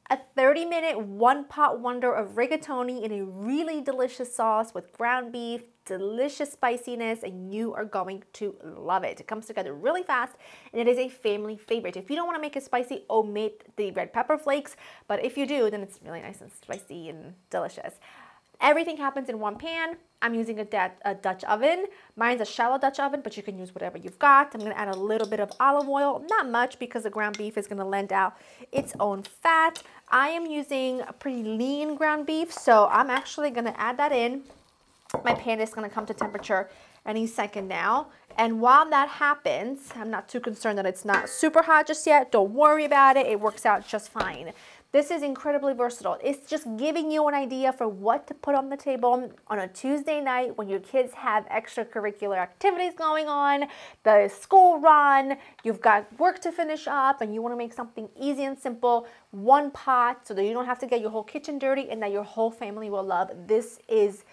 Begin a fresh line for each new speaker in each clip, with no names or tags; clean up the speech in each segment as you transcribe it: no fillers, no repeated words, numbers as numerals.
A 30-minute one-pot wonder of rigatoni in a really delicious sauce with ground beef, delicious spiciness, and you are going to love it. It comes together really fast, and it is a family favorite. If you don't want to make it spicy, omit the red pepper flakes, but if you do, then it's really nice and spicy and delicious. Everything happens in one pan. I'm using a Dutch oven. Mine's a shallow Dutch oven, but you can use whatever you've got. I'm gonna add a little bit of olive oil, not much because the ground beef is gonna lend out its own fat. I am using a pretty lean ground beef, so I'm actually gonna add that in. My pan is gonna come to temperature any second now. And while that happens, I'm not too concerned that it's not super hot just yet. Don't worry about it, it works out just fine. This is incredibly versatile. It's just giving you an idea for what to put on the table on a Tuesday night when your kids have extracurricular activities going on, the school run, you've got work to finish up, and you want to make something easy and simple, one pot, so that you don't have to get your whole kitchen dirty and that your whole family will love. This is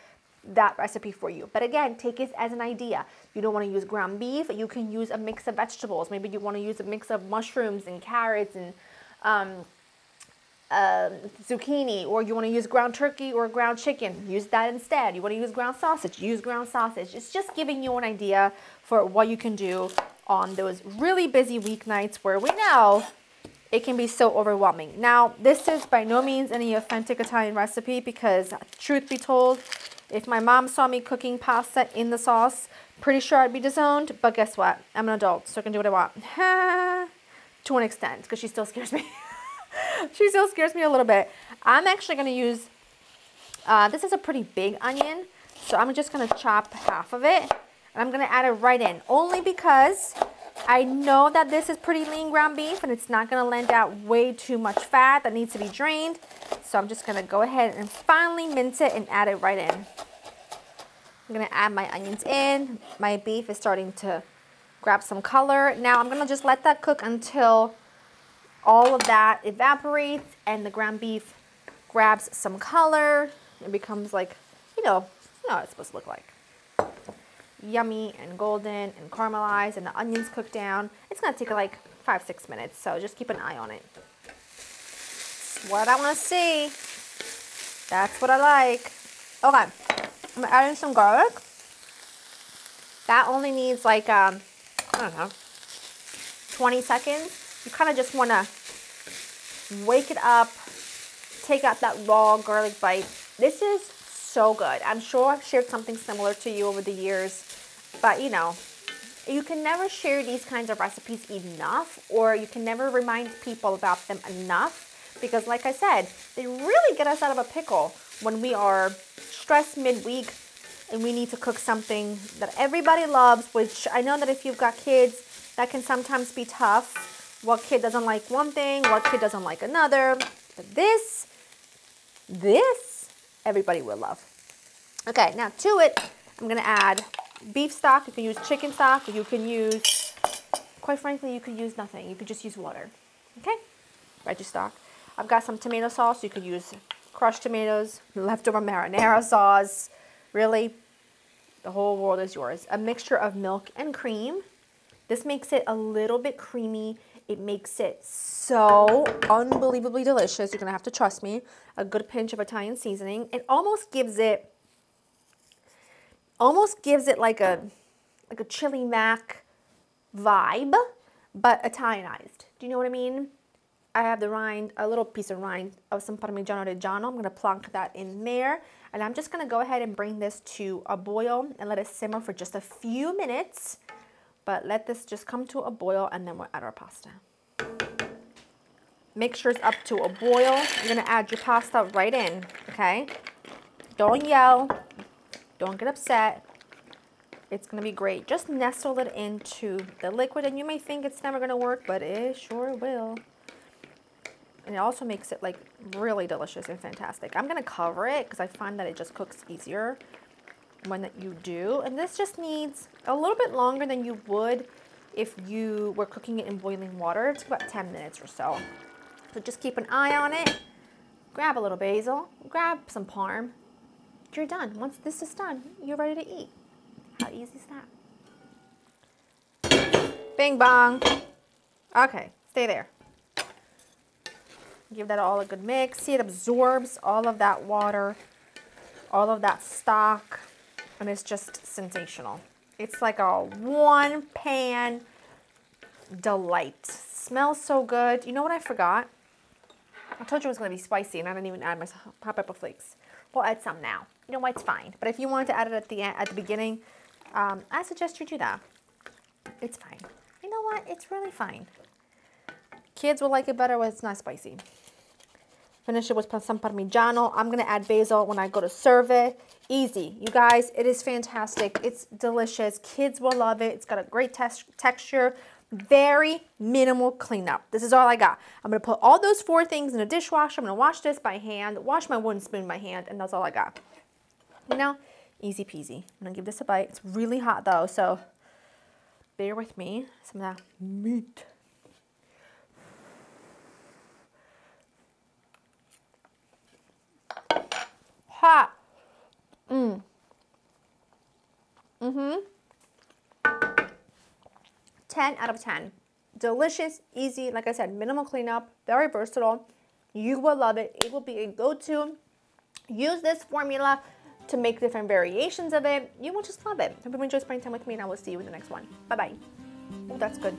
that recipe for you. But again, take it as an idea. You don't want to use ground beef, you can use a mix of vegetables. Maybe you want to use a mix of mushrooms and carrots and zucchini, or you want to use ground turkey or ground chicken, use that instead. You want to use ground sausage, use ground sausage. It's just giving you an idea for what you can do on those really busy weeknights where we know it can be so overwhelming. Now, this is by no means any authentic Italian recipe because, truth be told, if my mom saw me cooking pasta in the sauce, pretty sure I'd be disowned, but guess what? I'm an adult, so I can do what I want. To an extent, because she still scares me. She still scares me a little bit. I'm actually going to use, this is a pretty big onion, so I'm just going to chop half of it, and I'm going to add it right in, only because I know that this is pretty lean ground beef, and it's not going to lend out way too much fat that needs to be drained, so I'm just going to go ahead and finally mince it and add it right in. I'm going to add my onions in. My beef is starting to grab some color. Now I'm going to just let that cook until all of that evaporates and the ground beef grabs some color. It becomes like, you know what it's supposed to look like. Yummy and golden and caramelized, and the onions cook down. It's gonna take like 5-6 minutes, so just keep an eye on it. It's what I wanna see. That's what I like. Okay, I'm gonna add in some garlic. That only needs like, I don't know, 20 seconds. You kind of just want to wake it up, take out that raw garlic bite. This is so good. I'm sure I've shared something similar to you over the years, but you know, you can never share these kinds of recipes enough, or you can never remind people about them enough, because like I said, they really get us out of a pickle when we are stressed midweek and we need to cook something that everybody loves, which I know that if you've got kids, that can sometimes be tough. What kid doesn't like one thing, what kid doesn't like another. But this, everybody will love. Okay, now to it, I'm gonna add beef stock. You can use chicken stock, or you can use, quite frankly, you could use nothing. You could just use water, okay? Veggie stock. I've got some tomato sauce. You could use crushed tomatoes, leftover marinara sauce. Really, the whole world is yours. A mixture of milk and cream. This makes it a little bit creamy. It makes it so unbelievably delicious. You're gonna have to trust me. A good pinch of Italian seasoning. It almost gives it like a chili mac vibe, but Italianized. Do you know what I mean? I have the rind, a little piece of rind of some Parmigiano Reggiano. I'm gonna plonk that in there, and I'm just gonna go ahead and bring this to a boil and let it simmer for just a few minutes. But let this just come to a boil, and then we'll add our pasta. Mixture is up to a boil. You're gonna add your pasta right in, okay? Don't yell, don't get upset. It's gonna be great. Just nestle it into the liquid, and you may think it's never gonna work, but it sure will. And it also makes it like really delicious and fantastic. I'm gonna cover it because I find that it just cooks easier when you do. And this just needs a little bit longer than you would if you were cooking it in boiling water. It's about 10 minutes or so. So just keep an eye on it. Grab a little basil, grab some parm. You're done. Once this is done, you're ready to eat. How easy is that? Bing bong. Okay, stay there. Give that all a good mix. See, it absorbs all of that water, all of that stock, and it's just sensational. It's like a one pan delight. Smells so good. You know what I forgot? I told you it was going to be spicy, and I didn't even add my hot pepper flakes. We'll add some now. You know what? It's fine. But if you wanted to add it at the end, at the beginning, I suggest you do that. It's fine. You know what? It's really fine. Kids will like it better when it's not spicy. Finish it with some Parmigiano. I'm going to add basil when I go to serve it. Easy. You guys, it is fantastic. It's delicious. Kids will love it. It's got a great texture. Very minimal cleanup. This is all I got. I'm going to put all those 4 things in a dishwasher. I'm going to wash this by hand, wash my wooden spoon by hand, and that's all I got. You know, easy peasy. I'm going to give this a bite. It's really hot though, so bear with me. Some of that meat. Hot. 10 out of 10. Delicious, easy, like I said, minimal cleanup, very versatile. You will love it. It will be a go-to. Use this formula to make different variations of it. You will just love it. Hope you enjoy spending time with me, and I will see you in the next one. Bye-bye. Oh, that's good.